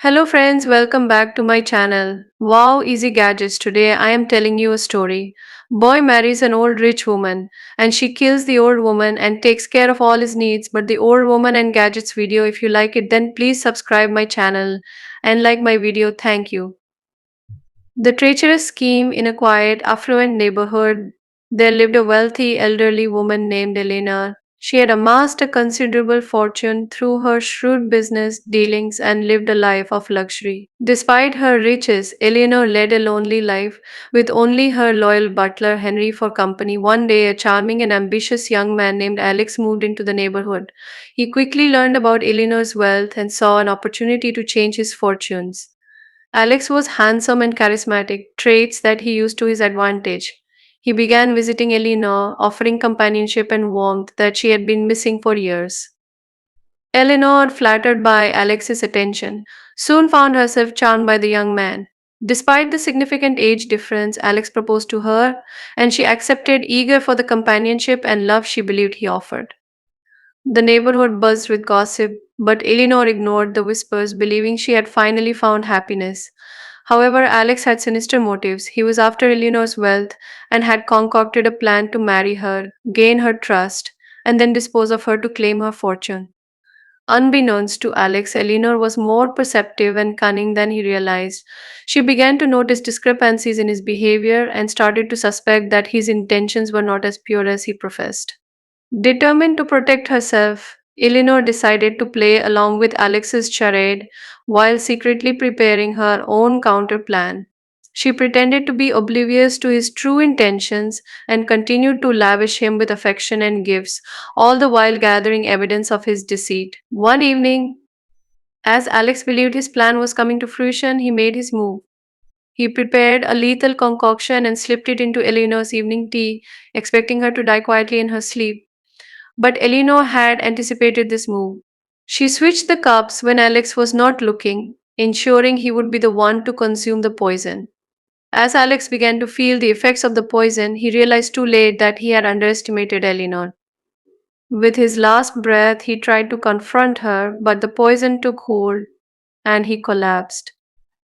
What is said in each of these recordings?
Hello friends, welcome back to my channel. Wow, easy gadgets. Today I am telling you a story. Boy marries an old rich woman and she kills the old woman and takes care of all his needs. But the old woman and gadgets video, if you like it, then please subscribe my channel and like my video. Thank you. The treacherous scheme in a quiet, affluent neighborhood, there lived a wealthy elderly woman named Elena. She had amassed a considerable fortune through her shrewd business dealings and lived a life of luxury. Despite her riches, Eleanor led a lonely life with only her loyal butler Henry for company. One day, a charming and ambitious young man named Alex moved into the neighborhood. He quickly learned about Eleanor's wealth and saw an opportunity to change his fortunes. Alex was handsome and charismatic, traits that he used to his advantage. He began visiting Eleanor, offering companionship and warmth that she had been missing for years. Eleanor, flattered by Alex's attention, soon found herself charmed by the young man. Despite the significant age difference, Alex proposed to her, and she accepted, eager for the companionship and love she believed he offered. The neighborhood buzzed with gossip, but Eleanor ignored the whispers, believing she had finally found happiness. However, Alex had sinister motives. He was after Eleanor's wealth and had concocted a plan to marry her, gain her trust, and then dispose of her to claim her fortune. Unbeknownst to Alex, Eleanor was more perceptive and cunning than he realized. She began to notice discrepancies in his behavior and started to suspect that his intentions were not as pure as he professed. Determined to protect herself, Eleanor decided to play along with Alex's charade while secretly preparing her own counter plan. She pretended to be oblivious to his true intentions and continued to lavish him with affection and gifts, all the while gathering evidence of his deceit. One evening, as Alex believed his plan was coming to fruition, he made his move. He prepared a lethal concoction and slipped it into Eleanor's evening tea, expecting her to die quietly in her sleep. But Eleanor had anticipated this move. She switched the cups when Alex was not looking, ensuring he would be the one to consume the poison. As Alex began to feel the effects of the poison, he realized too late that he had underestimated Eleanor. With his last breath, he tried to confront her, but the poison took hold and he collapsed.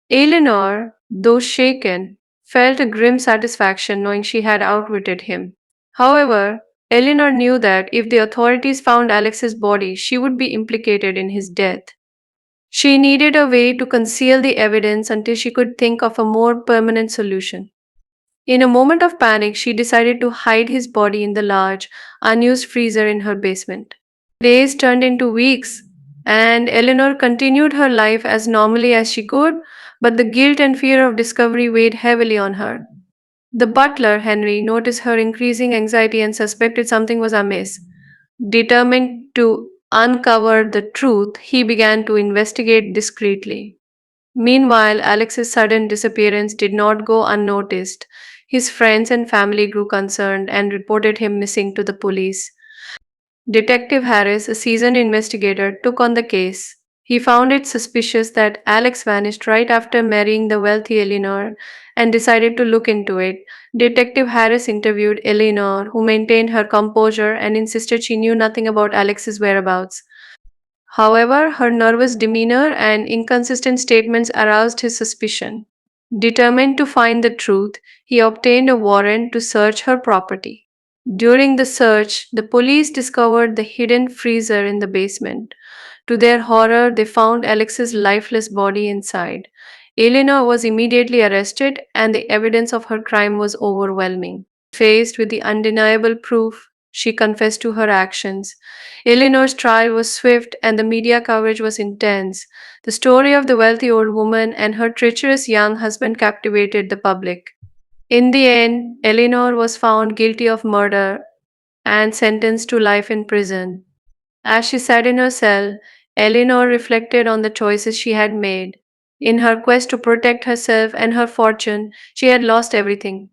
Eleanor, though shaken, felt a grim satisfaction knowing she had outwitted him. However, Eleanor knew that if the authorities found Alex's body, she would be implicated in his death. She needed a way to conceal the evidence until she could think of a more permanent solution. In a moment of panic, she decided to hide his body in the large, unused freezer in her basement. Days turned into weeks, and Eleanor continued her life as normally as she could, but the guilt and fear of discovery weighed heavily on her. The butler, Henry, noticed her increasing anxiety and suspected something was amiss. Determined to uncover the truth, he began to investigate discreetly. Meanwhile, Alex's sudden disappearance did not go unnoticed. His friends and family grew concerned and reported him missing to the police. Detective Harris, a seasoned investigator, took on the case. He found it suspicious that Alex vanished right after marrying the wealthy Eleanor and decided to look into it. Detective Harris interviewed Eleanor, who maintained her composure and insisted she knew nothing about Alex's whereabouts. However, her nervous demeanor and inconsistent statements aroused his suspicion. Determined to find the truth, he obtained a warrant to search her property. During the search, the police discovered the hidden freezer in the basement. To their horror, they found Alex's lifeless body inside. Eleanor was immediately arrested, and the evidence of her crime was overwhelming. Faced with the undeniable proof, she confessed to her actions. Eleanor's trial was swift, and the media coverage was intense. The story of the wealthy old woman and her treacherous young husband captivated the public. In the end, Eleanor was found guilty of murder and sentenced to life in prison. As she sat in her cell, Eleanor reflected on the choices she had made. In her quest to protect herself and her fortune, she had lost everything.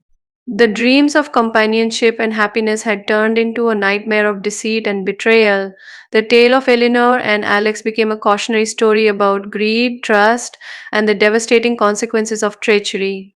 The dreams of companionship and happiness had turned into a nightmare of deceit and betrayal. The tale of Eleanor and Alex became a cautionary story about greed, trust, and the devastating consequences of treachery.